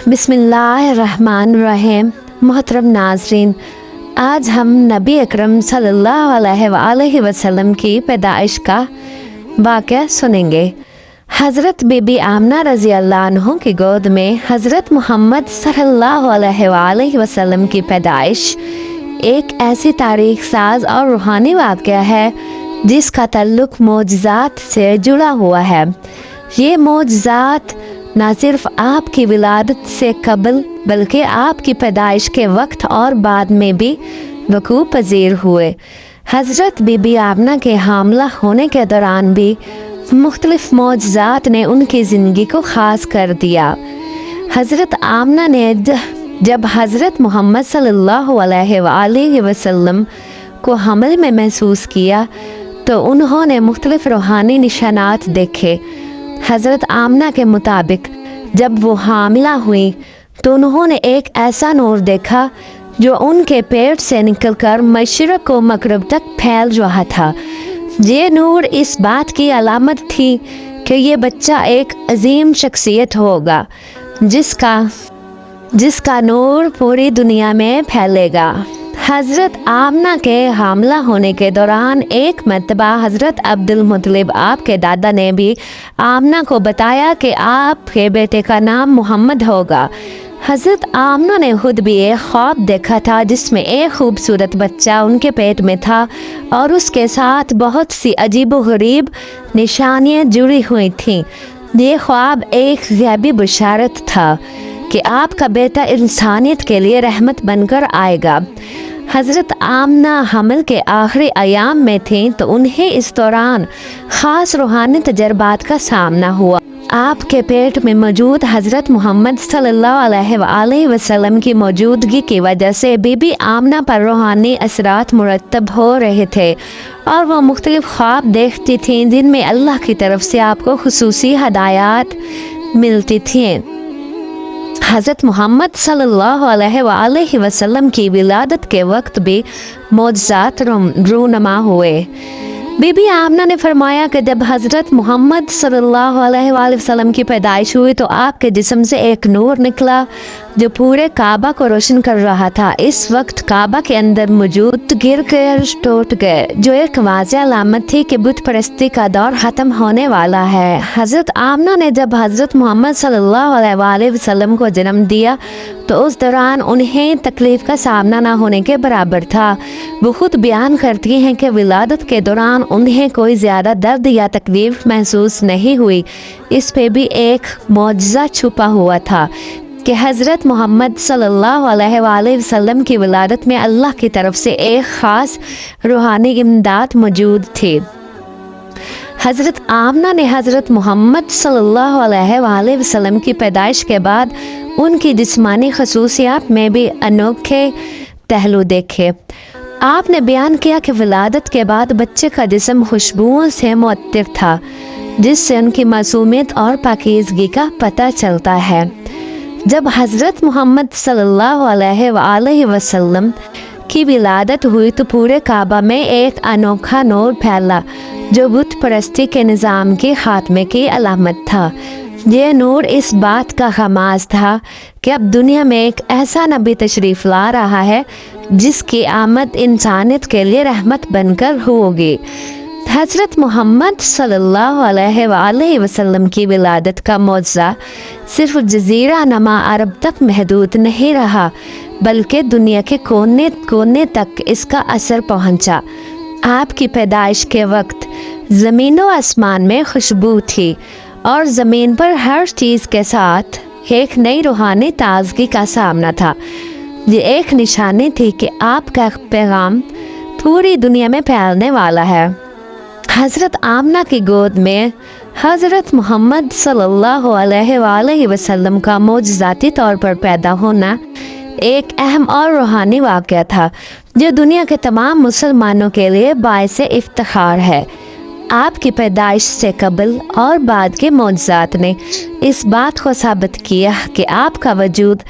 बिस्मिल्लाहिर्रहमानिर्रहीम। मोहतरम नाज़रीन, आज हम नबी अकरम सल्लल्लाहु अलैहि वसल्लम की पैदाइश का वाक़या सुनेंगे। हज़रत बीबी आमना रज़ी अल्लाह अन्हा की गोद में हज़रत मोहम्मद सल्लल्लाहु अलैहि वसल्लम की पैदाइश एक ऐसी तारीख साज और रूहानी वाक़या है जिसका ताल्लुक़ मोजज़ात से जुड़ा हुआ है। ये मोजज़ात न सिर्फ आपकी विलादत से कबल बल्कि आपकी पैदाइश के वक्त और बाद में भी वक़ू पज़ीर हुए। हज़रत बीबी आमना के हामला होने के दौरान भी मुख्तलिफ मोजज़ात ने उनकी ज़िंदगी को ख़ास कर दिया। हज़रत आमना ने जब हज़रत मोहम्मद सल्लल्लाहु अलैहि वसल्लम को हमल में महसूस किया तो उन्होंने मुख्तलिफ रूहानी निशानात देखे। हज़रत आमना के मुताबिक जब वो हामिला हुई तो उन्होंने एक ऐसा नूर देखा जो उनके पेट से निकलकर मशरिक़ व मग़रिब तक फैल रहा था। ये नूर इस बात की अलामत थी कि ये बच्चा एक अजीम शख्सियत होगा जिसका नूर पूरी दुनिया में फैलेगा। हज़रत आमना के हामला होने के दौरान एक मरतबा हज़रत अब्दुल मुत्तलिब आपके दादा ने भी आमना को बताया कि आपके बेटे का नाम मोहम्मद होगा। हज़रत आमना ने खुद भी एक ख्वाब देखा था जिसमें एक खूबसूरत बच्चा उनके पेट में था और उसके साथ बहुत सी अजीब व गरीब निशानियाँ जुड़ी हुई थीं। ये ख्वाब एक ग़ैबी बशारत था कि आपका बेटा इंसानियत के लिए रहमत बनकर आएगा। हज़रत आमना हमल के आखिरी अयाम में थीं तो उन्हें इस दौरान ख़ास रूहानी तजर्बात का सामना हुआ। आपके पेट में मौजूद हज़रत मोहम्मद सल्लल्लाहु अलैहि वसल्लम की मौजूदगी की वजह से बीबी आमना पर रूहानी असरात मुरतब हो रहे थे और वह मुख्तलिफ ख्वाब देखती थीं जिनमें अल्लाह की तरफ से आपको खुसूसी हदायत मिलती थीं। हज़रत मोहम्मद सल्लल्लाहु अलैहि वसल्लम की विलादत के वक्त भी मोजज़ात रूनमा हुए। बीबी आमना ने फरमाया कि जब हज़रत मोहम्मद सल्लल्लाहु अलैहि वसल्लम की पैदाइश हुई तो आपके जिस्म से एक नूर निकला जो पूरे काबा को रोशन कर रहा था। इस वक्त काबा के अंदर मौजूद गिर कर टूट गए जो एक वाज़ेह अलामत थी कि बुत परस्ती का दौर ख़त्म होने वाला है। हज़रत आमना ने जब हज़रत मोहम्मद सल्लल्लाहु अलैहि वसल्लम को जन्म दिया तो उस दौरान उन्हें तकलीफ़ का सामना ना होने के बराबर था। वो खुद बयान करती हैं कि विलादत के दौरान उन्हें कोई ज़्यादा दर्द या तकलीफ़ महसूस नहीं हुई। इस पे भी एक मौजज़ा छुपा हुआ था कि हज़रत मोहम्मद सल्लल्लाहु अलैहि वसल्लम की विलादत में अल्लाह की तरफ से एक ख़ास रूहानी इमदाद मौजूद थी। हज़रत आमना ने हज़रत मोहम्मद सल्लल्लाहु अलैहि वसल्लम की पैदाइश के बाद उनकी जिस्मानी खसूसियात में भी अनोखे पहलू देखे। आपने बयान किया कि विलादत के बाद बच्चे का जिस्म खुशबुओं से मुअत्तर था जिससे उनकी मासूमियत और पाकीज़गी का पता चलता है। जब हज़रत मोहम्मद सल्लल्लाहु अलैहि वसल्लम की विलादत हुई तो पूरे काबा में एक अनोखा नूर फैला जो बुत परस्ती के निज़ाम के ख़ात्मे की अलामत था। ये नूर इस बात का हमास था कि अब दुनिया में एक ऐसा नबी तशरीफ़ ला रहा है जिसकी आमद इंसानियत के लिए रहमत बनकर होगी। हज़रत मोहम्मद सल्लल्लाहु अलैहि वसल्लम की विलादत का मौजज़ा सिर्फ जज़ीरा नमा अरब तक महदूद नहीं रहा बल्कि दुनिया के कोने कोने तक इसका असर पहुंचा। आपकी पैदाइश के वक्त ज़मीन व आसमान में खुशबू थी और ज़मीन पर हर चीज़ के साथ एक नई रूहानी ताज़गी का सामना था। ये एक निशानी थी कि आपका पैगाम पूरी दुनिया में फैलने वाला है। हज़रत आमना की गोद में हज़रत मोहम्मद सल्लल्लाहु अलैहि वसल्लम का मोजज़ाती तौर पर पैदा होना एक अहम और रूहानी वाक़या था जो दुनिया के तमाम मुसलमानों के लिए बाइसे इफ्तिखार है। आपकी पैदाइश से कबल और बाद के मोजज़ात ने इस बात को साबित किया कि आपका वजूद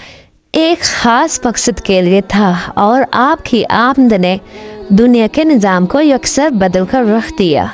एक ख़ास मकसद के लिए था और आपकी आमद ने दुनिया के निज़ाम को यकसर बदल कर रख दिया।